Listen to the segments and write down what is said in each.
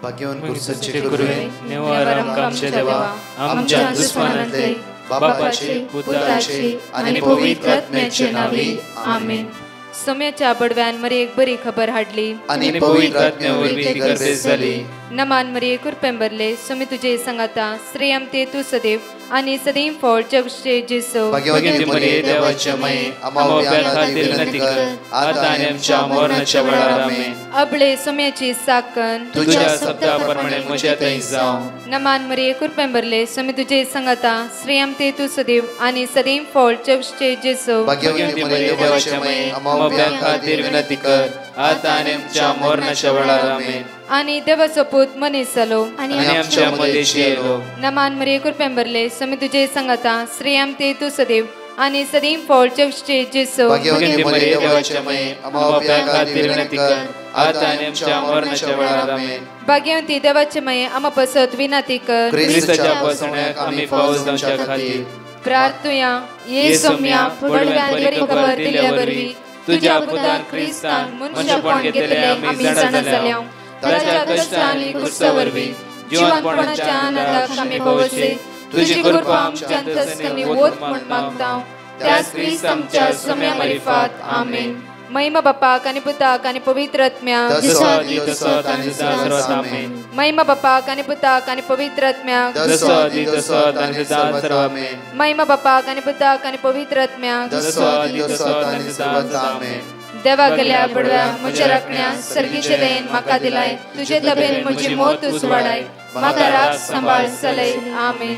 भाग्यवान कुर्साचे गुरुवे निवार आमच्या देवा आमच्या दुश्मनांतले बापाचे पुत्राचे आणि पवित्र आत्म्याचे नावे आमेन. सोम्याच्या बडव्यान मरी एक बरी खबर हाडली आणि पवित्र आत्म्यावर ती गर्भेस झाली. नमान मरी कुरपेंबरले सोमी तुझे संगाता श्रेयम ते तू सदैव आणि सदैव फळ जगचे जेसो. भाग्यवती मरिये देवाच्या माये आम्हा खातीर विनंती कर आता आणि आमच्या मरणाच्या वेळार आमेन. अबळे सोम्याची साकन तुझ्या शब्दाप्रमाणे म्हज्या थंय जावं. नमान मरी कुरपेंबरले सोमी तुझे संगाता श्रेयम ते तू सदैव आणि सदैव फळ जगचे जेसो. भाग्यवती मरिये देवाच्या माये आम्हा खातीर विनंती कर आता आणि आमच्या मरणाच्या वेळार आमेन. आणि देवाचो पूत मनीस जालो आणि आमच्या मदेशी येलो. नमान मरी कुरपेंबरले सोमी तुझे संगाता श्रेयम ते तू सदैव आणि सदैव फळ जगचे जेसो. भाग्यवती मरिये देवाच्या माये आम्हा खातीर विनंती कर आता आणि आमच्या मरणाच्या वेळार आमेन. भाग्यवती देवाचे माये आम्हा पसत विनंती कर ख्रिस्ताच्या पासण्याक आम्ही पावस जावच्या खातीर प्रार्थुया. ये सोम्या बडव्यान बरी खबर दिल्या वरवी तुझ्या पुतान ख्रिस्तान मनुष्यपण घेतले आम्ही जाणा जाल्या. ताच्या कष्टांनी कुर्सावरवी जीवनपणाच्या आनंदाक आम्ही पावसे. तुझी कृपा आमच्या अंतस्करणी वोत म्हण मागता त्याच ख्रिस्त आमच्या सोम्या मरिफात आमेन. महिमा बापाक आणि पुताक आणि पवित्र आत्म्याक महिमा बापाक आणि पुताक आणि पवित्र आत्म्याक महिमा बापाक आणि पुताक आणि पवित्र आत्म्याक देवा गेल्या बडव्या म्हज्या राखण्या सर्गीचे देन म्हाका दिलाय. तुझे तबेन म्हजी मोत तूं वाडाय म्हाका राख सांबाळ चलय आमेन.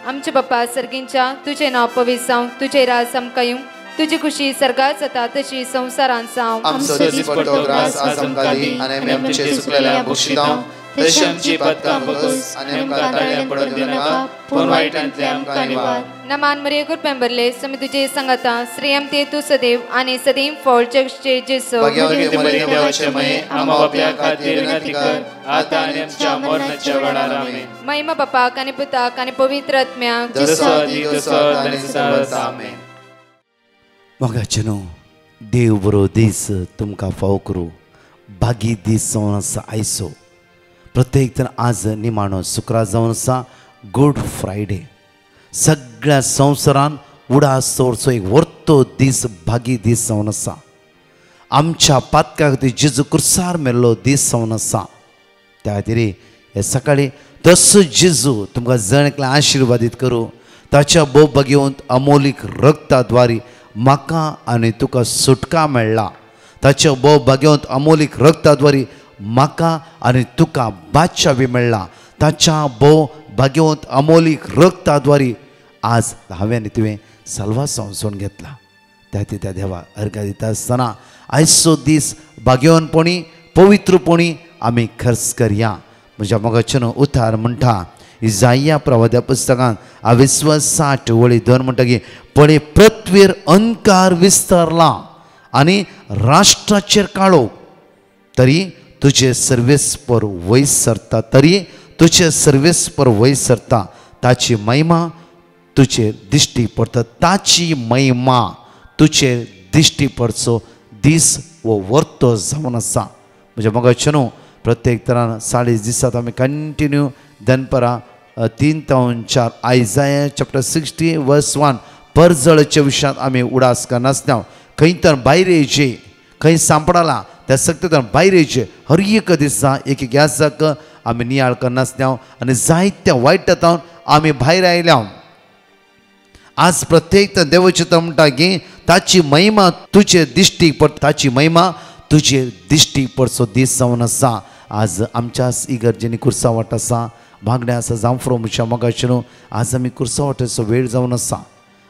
आमचे बाप्पा सर्गींच्या तुझे नाव पवित्र जावं. तुझे राज आमकां येवं. तुझी खुशी सर्गात जाता तशी संसारांत जावं. आमचो दिसपट्टो ग्रास आज आमकां दी आनी आमी आमचे सुकलेल्या बक्षितांव तशी आमची पातकां बगस आनी आमकां ताळ्यां पडूंक दिनाका पूण वायटांतले आमकां निवार. नमान मरिये कुरपेंबरले सोमी तुझे संगाता श्रेयम ते तू सदैव आणि सदैव फळ जगचे जेसो. भाग्यवती मरिये देवाचे माये आम्हा बापया खातीर विनंती कर आता आनी आमच्या मरणाच्या वेळार आमेन. महिमा बापाक आणि पुताक आणि पवित्र आत्म्याक आमेन. मोगाचेनो देव बरो दीस तुमकां फावो करूं. बागी दीस जावन आसा आयचो. प्रत्येक जण आज निमाणो शुक्रार जावन आसा गुड फ्रायडे. सगळ्या संवसारान उडास दवरचो एक व्हरतो दीस बागी दीस जावन आसा. आमच्या पातका खातीर जेजू क्रुसार मेल्लो दीस जावन आसा. त्या खातीर हे सकाळी तसो जेजू तुमकां जण एकल्या आशिर्वादीत करूं. ताच्या भोव भाग्यवंत अमोलीक रक्ताद्वारे म्हाका आनी तुका सुटका मेळ्ळा. ताच्या भोव भाग्यवंत अमोलीक रक्ताद्वारे म्हाका आनी तुका बादशावी मेळ्ळा. ताच्या भोव भाग्यवंत अमोलीक रक्ताद्वारे आज हांवें आनी तुवें साल्वासांव सोडून घेतला. त्या खातीर त्या देवा अर्घा दिता आसतना आयचो दीस भाग्यवानपणी पवित्रपणी आमी खर्च करया. म्हज्या मोगाचें उतार म्हणटा इजाया प्रवाद्या पुस्तकांत 28:60 म्हणटकीर पळय पृथ्वीर अंकार विस्तारला आनी राष्ट्राचेर काळोख तरी तुझे सर्वेस्पर वयस सरता. तरी तुझे सर्वेस्पर वयस सरता. ताची महिमा तुझे दिश्टी पडटा. ताची महिमा तुझे दिश्टी पडचो दीस वो वर्तो जावन आसा. म्हणजे मोगाचें प्रत्येक तरान 40 दिसांत आमी कंटिन्यू दनपरां 3-4 आयजाया चॅप्टर 60:1 परजळच्या विशयांत आमी उडास करनासतना खंय तर भायर येयचे खंय सांपडाला त्या सक्तीन भायर येयचे हर एक दिसा एक यासाक आमी नियाळ करनासतना आनी जायत्या वायटांत आमी भायर आयल्या. आज प्रत्येक देवचित्र म्हणटा की ताची महिमा तुझे दिश्टी पड. ताची महिमा तुझे दिश्टी पडचो दीस जावन आसा. आज आमच्याच इगर्जेनी कुर्सावट आसा. भांगडे आसा जावं फ्रो म्हज्या मोगाचें आज आमी कुर्सावटाचो वेळ जावन आसा.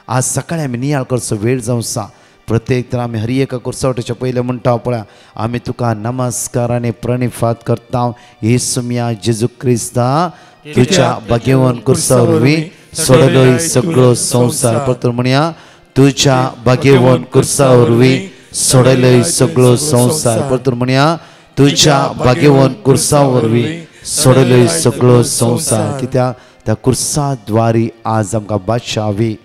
आज सकाळी आमी नियाळ करचो वेळ जावन आसा. प्रत्येक तर आमी हर एका कुर्सावटाच्या पयलें म्हणटा पळय आमी तुका नमस्कार आनी प्रणिफात करता. येसुम्या जेजू क्रिस्ता तुझ्या भाग्यवान कुर्सा वरवीं सोडलोय सगळो संवसार. परतून म्हणया तुझ्या भाग्यवान कुर्सा वरवीं सोडलोय सगळो संवसार. परतून म्हणया तुझ्या भाग्यवान कुर्सा वरवीं सोडलोय सगळो संवसार. कित्याक त्या कुर्सा द्वारे आज आमकां बादशावी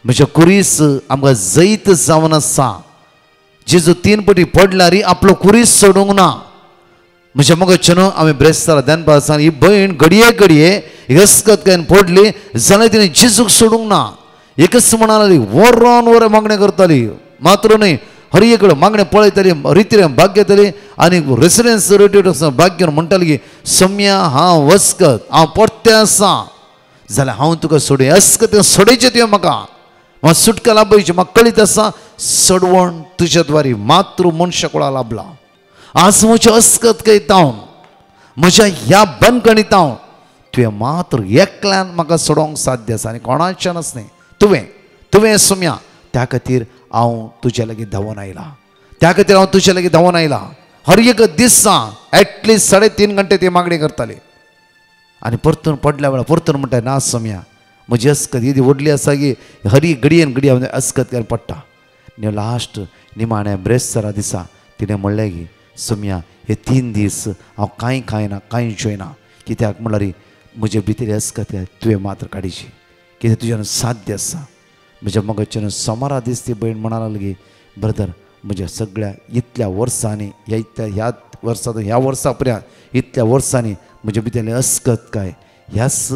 म्हज्या कुरीस आमकां जैत जावन आसा. जेजू 3 पटी पडला रे आपलो कुरीस सोडूंक ना. म्हज्या मगच्चनो हांवें ब्रेस्तारा देनपा आसा ही भयण घडये घडये हस्कत काय पडली जाल्यार तिणें जेजूक सोडूंक ना. एकच म्हणाली वरान वरां मागणें करताली, मात्र न्हय हर एक कडेन मागणें पळयताली, रितीन भाग घेताली आनी रेसिडेन्स रेटिव्ह भाग घेवन म्हणटाली की सम्या हांव वस्कत हांव पोरतें आसा जाल्यार हांव तुका सोडय. हस्कत सोडयचें तुवें म्हाका सुटका लाभयची म्हाका कळीत आसा. सडवण तुज्या द्वारी मात्र मनशा कुळा लाभला. आज म्हजें हस्कत कयतां म्हज्या ह्या बंदकणितां तुवें मात्र एकल्यान म्हाका सोडोंक साध्य आसा आनी कोणाच्यान न्हय. तुवें सम्या त्या खातीर हांव तुज्या लागीं धांवून आयला. त्या खातीर हांव तुज्या लागीं धांवून आयला. हर एक दिसा एटलिस्ट 3.5 घंटे ती मागणी करताली आनी परतून पडल्या वेळार परतून म्हणटा ना सम्या म्हजी हस्कत ही व्हडली आसा की हर एक घडयेन घडये हांव हस्कत केन्ना पडटा. लास्ट निमाण्या ब्रेस्तारा दिसा तिणें म्हणलें की सम्या हे 3 दीस हांव कांय खायना कांय जेवना. कित्याक म्हणल्यार म्हजे भितर हस्कत तुवें मात्र काडची कितें तुज्यान साध्य आसा. म्हज्या मगच्यान सोमारा दीस ती भयण म्हणा लागली ब्रदर म्हज्या सगळ्या इतल्या वर्सांनी ह्या वर्सांतून ह्या वर्सा पर्यंत इतल्या वर्सांनी म्हजे भितर हस्कत काय ह्याच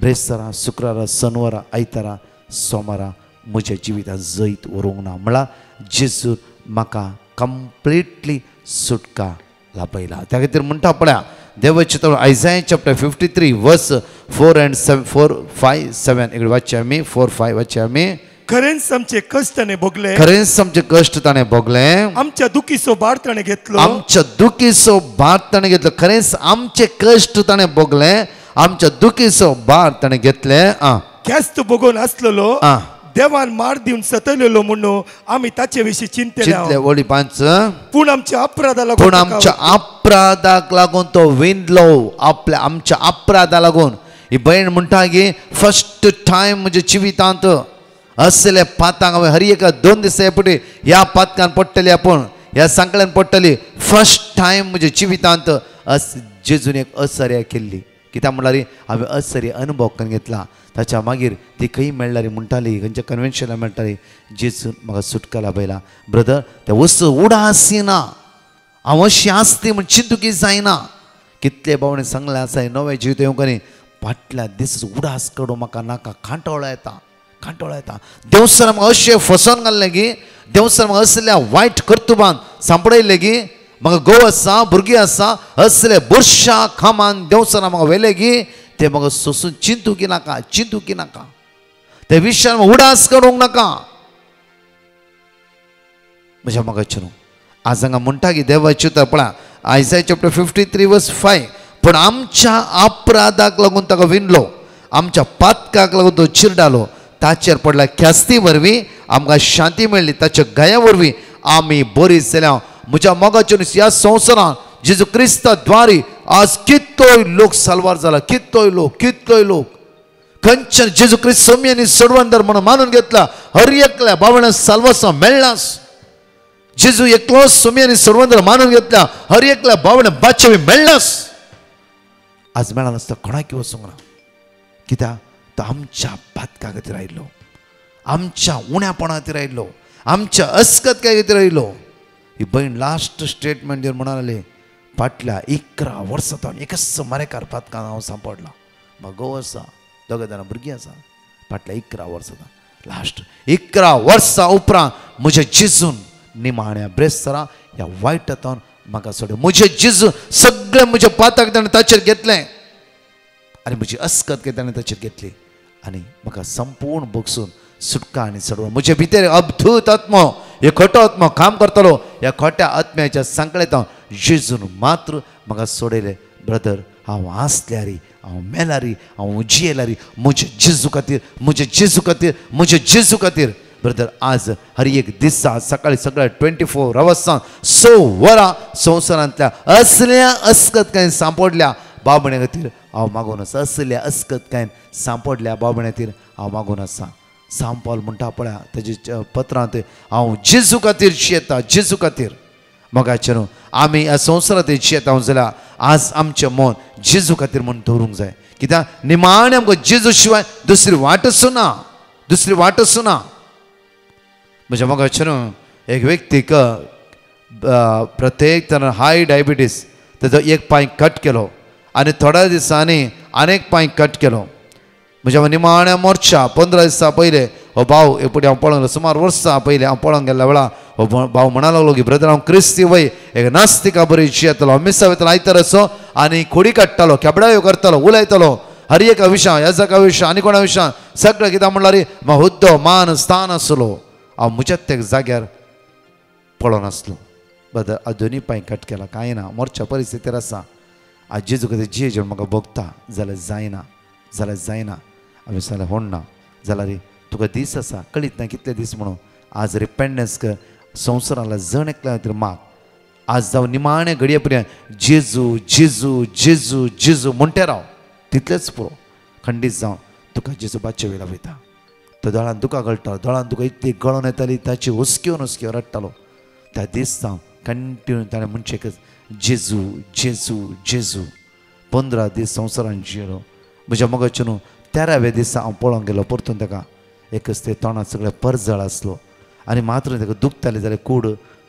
ब्रेस्तारा शुक्रारा शनवारा आयतारा सोमारा म्हज्या जिवितांत जैत व्हरूंक ना. म्हळ्यार जेजून म्हाका कंप्लिटली सुटका लाभयला. त्या खातीर म्हणटा पळया देवाचें तोंड आयझाया चॅप्टर 53 वर्स 4 and 5, 7 इकडे वाचचे आमी 4, 5 वाचचे आमी. खरेंच आमचे कश्ट ताणें भोगले, खरेंच आमचे कश्ट ताणें भोगले, आमच्या दुखीचो भार ताणें घेतलो, आमच्या दुखीचो भार ताणें घेतलो. खरेंच आमचे कश्ट ताणें भोगले, आमच्या दुखीचो भार ताणें घेतले. ख्यास्त भोगून आसलेलो देवान मार दिवन सतयलेलो म्हणून आमी ताचे विशीं चिंतले. वळी 5 पूण आमच्या अपराधाक लागून तो विंदलो. आमच्या अपराधा लागून ही भयण म्हणटा की फर्स्ट टायम म्हज्या जिवितांत असले पातांक हांवें हर एका 2 दिसा पटी ह्या पातकान पडटली आपूण ह्या सांकळ्यान पडटली. फर्स्ट टायम म्हज्या जिवितांत जेजून एक असर्या केल्ली. कित्याक म्हणल्यार हांवें असर्य अनुभव करून घेतला. ताच्या मागीर ती खंय मेळ्ळारी म्हणटाली खंयच्या कन्वेन्शनाक मेळटाली जेजून म्हाका सुटका लाभयला. ब्रदर त्या वस्तू उडासीना हांव अशी आसती म्हण चिंतुकी जायना. कितले बावणे सांगले आसा नवे जिवीत येवंक न्ही फाटल्या दीस उडास काडूं म्हाका नाका. कांटोळो येता. देवसर म्हाका अशें फसोवन घाल्लें की देवसर म्हाका असल्या वायट कर्तुबान सांपडयलें की म्हाका घोव आसा भुरगीं आसा असले बुरशा खामान देवसरान म्हाका व्हेले की ते म्हाका सोसून चिंतुकी नाका त्या विशयान उडास काडूंक नाका. म्हज्या मगाच्यान आज हांगा म्हणटा की देवाची उतर पळय आयझाया चॅप्टर 53 वर्स 5 पूण आमच्या अपराधाक लागून ताका विणलो, आमच्या पातकाक लागून तो चिरडालो. ताचेर पडला ख्यास्ती वरवीं आमकां शांती मेळ्ळी. ताच्या गाया वरवीं आमी बरी जाल्या. म्हज्या मोगाच्या ह्या संवसारांत जेजू क्रिस्ता द्वारे आज कितलोय लोक साल्वार जाला. कितलोय लोक खंयच्यान जेजू क्रिस्त सोम्यांनी सोडवंदर म्हणून मानून घेतला. हर एकल्या बावण्या साल्वासा मेळ्ळास. जेजू एकलो सोम्यांनी सोडवंदर मानून घेतला. हर एकल्या बावण्या बादशाह मेळ्ळास. आज मेळा नासता कोणाक वचूंक ना. कित्याक तो आमच्या पातका खातीर आयिल्लो, आमच्या उण्यापणा खातीर आयिल्लो, आमच्या अस्कत काय खातीर आयिल्लो. ही भयण लास्ट स्टेटमेंट दिवन म्हणाली फाटल्या 11 वर्सां हांव एकच मरेकार पातकान हांव सांपडला. म्हाका घोव आसा, 2 जाणां भुरगीं आसा. फाटल्या 11 वर्सां लास्ट 11 वर्सां उपरांत म्हज्या जेजून निमाण्या ब्रेस्तारा ह्या वायट हातान म्हाका सोडलें. म्हजें जेजू सगळें म्हज्या पाताक ताणें ताचेर घेतलें आनी म्हजी अस्कत काय ताणें ताचेर घेतली आनी म्हाका संपूर्ण भोगसून सुटका आनी सोडवण. म्हजे भितर अद्भुत आत्मो हे खोटो आत्मो काम करतलो. ह्या खोट्या आत्म्याच्या सांकळेत जेजून मात्र म्हाका सोडयलें. ब्रदर हांव आसल्यारी हांव मेलारी हांव जियेलारी म्हज्या जेजू खातीर ब्रदर. आज हर एक दिसा सकाळी सगळ्या 24 अवर्सां 6 वरां संवसारांतल्या असल्या अस्कत काय सांपडल्या बाबण्या खातीर हांव मागून आसा. असल्या अस्कत काय सांपडल्या बाबण्या खातीर हांव मागून आसा. सांत पौल म्हणटा पळय ताच्या पत्रांत हांव जेजू खातीर जियेता. जेजू खातीर मोगाचेर आमी ह्या संवसारांत जियेता जाल्यार आज आमचें मन जेजू खातीर म्हूण दवरूंक जाय. कित्याक निमाणें आमकां जेजू शिवाय दुसरी वाटच ना. म्हज्या मोगाचेर एक व्यक्तीक प्रत्येक तरान हाय डायबिटीज ताजो एक पांय कट केलो आनी थोड्या दिसांनी आनेक पांय कट केलो. म्हज्या निमाण्या मोर्चा 15 दिसां पयले हो भाव एपुटी हांव पळोवंक सुमार वर्सां पयलीं हांव पळोवंक गेल्ल्या वेळा हो भाव म्हणा लागलो की ब्रदर हांव क्रिस्ती वय एक नास्तिका बरी जियेतलो मिसा वयतलो आयतार असो आनी खोडी काडटालो केबडायो करतालो उलयतालो हर एका विशयां येजका विशयां आनी कोणा विशयां सगळें कित्याक म्हणल्यार म्हाका हुद्दो मान स्थान आसलो हांव म्हज्याच त्या जाग्यार पळोवन आसलो. ब्रदर अजुनूय पांय कट केला कांय ना मोर्च्या परिस्थितीर आसा. आज जेजू खातीर जिये जेवन म्हाका भोगता जाल्यार जायना हांवें सांगलें होण ना जाल्यार तुका दीस आसा कळीत ना कितले दीस म्हणून आज रिपेंडन्स कर संवसारांतल्या जण एकल्या खातीर माग. आज जावं निमाणे घडये पर्यंत जेजू जेजू जेजू जेजू म्हणटे राव तितलेंच पुरो. खंडीत जावन तुका जेजू बादच्या वेला वयता. तो दोळान तुका गळटालो दोळान तुका इतली गळोन येताली ताची हुस्क्यो रडटालो. त्या दीस जावन कंटिन्यू ताणें म्हणचे जेजू जेजू जेजू 15 दीस संवसारान जियेलो. म्हज्या मोगाचे न्हू 13व्या दिसा हांव पळोवंक गेलो परतून ताका एकच ते तोंडात सगळें परजळ आसलो आनी मात्र ताका दुखतालें जाल्यार कूड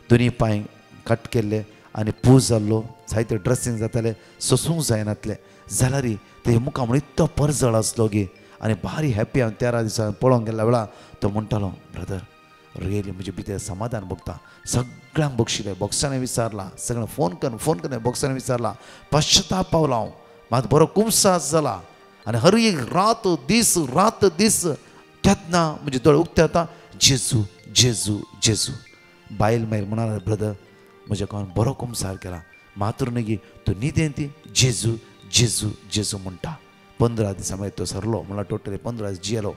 दोनी पांय कट केल्ले आनी पूज जाल्लो जायते ड्रेसींग जातालें सोसूंक जायनातलें जाल्यार तेजे मुखार म्हणून इतलो परजळ आसलो गे आनी भारी हॅप्पी हांव 13 दिसा पळोवंक गेल्ल्या वेळा तो म्हणटालो ब्रदर रियली म्हजे भितर समाधान भोगता. सगळ्यांक बक्षिलें बॉक्सांनी विचारला सगळें फोन करून बॉक्सांनी विचारला पश्चाताप पावलो हांव मात बरो कुमसास जाला आनी हर एक रात दीस तेन्ना म्हणजे दोळे उक्ते जाता जेजू जेजू जेजू. बायल मागीर म्हणाला ब्रदर म्हज्या कोण बरो कुमसार केला मात्र न्ही तो न्हिदेन ती जेजू जेजू जेजू म्हणटा. 15 दिसां मागीर तो सरलो म्हणल्यार टोटली 15 दीस जियेलो.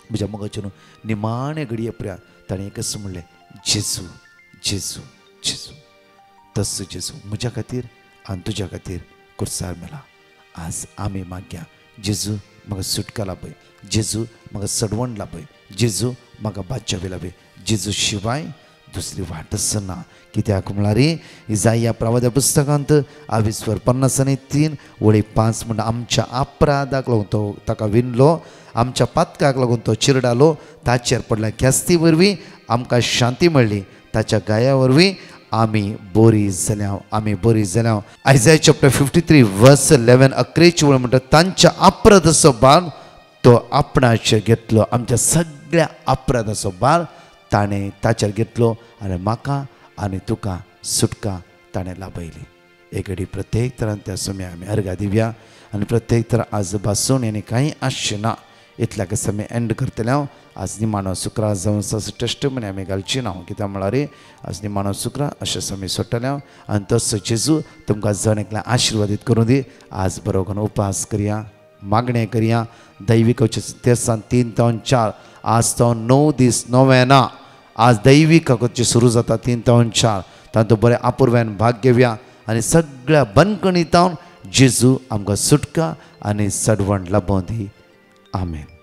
म्हज्या मोगाचे न्हू निमाणे घडये पर्यंत ताणें एकच म्हणलें जेजू जेजू जेजू. तस जेजू म्हज्या खातीर आनी तुज्या खातीर कुर्सार मेला. आज आमी मागया जेजू म्हाका सुटका लापय जेजू म्हाका सडवण लापय जेजू म्हाका बादच्या वेला पय जेजू शिवाय दुसरी वाटच ना. कित्याक म्हळ्यार इसाया प्रवाद्या पुस्तकांत 22:3 म्हणटा आमच्या अपराधाक लागून तो ताका विणलो आमच्या पातकाक लागून तो चिरडालो ताचेर पडल्या ख्यास्ती वरवीं आमकां शांती मेळ्ळी ताच्या गाया वरवीं आमी बरी जाल्या. आयजाया चॅप्टर 53:11 11 म्हणटा तांच्या अपराधाचो भार तो आपणाचेर घेतलो. आमच्या सगळ्या अपराधाचो भार ताणें ताचेर घेतलो आनी म्हाका आनी तुका सुटका ताणें लाभयली. एक घडी प्रत्येक तरान त्या समय आमी अर्घा दिवया आनी प्रत्येक तरा आज बासून आनी कांय आसचें ना इतल्याक समय एंड करतले हांव. आज निमाणो शुक्रार जावन टेस्ट म्हणे आमी घालची ना कित्याक म्हळ्यार आज निमाणो शुक्रार अशें समय सोडटले हांव आनी तसो जेजू तुमकां जण एकल्या आशिर्वादीत करूं दी. आज बरो करून उपास करया मागणें करया दैवीक तेसान 3 ते 4 आज तो 9 दीस नोवेना आज दैवीक सुरू जाता 3 ते 4 तातूंत बरें आपुर्व्यान भाग घेवया आनी सगळ्या बंदकणींतावन जेजू आमकां सुटका आनी सडवण लाभोवन दी. आमेन.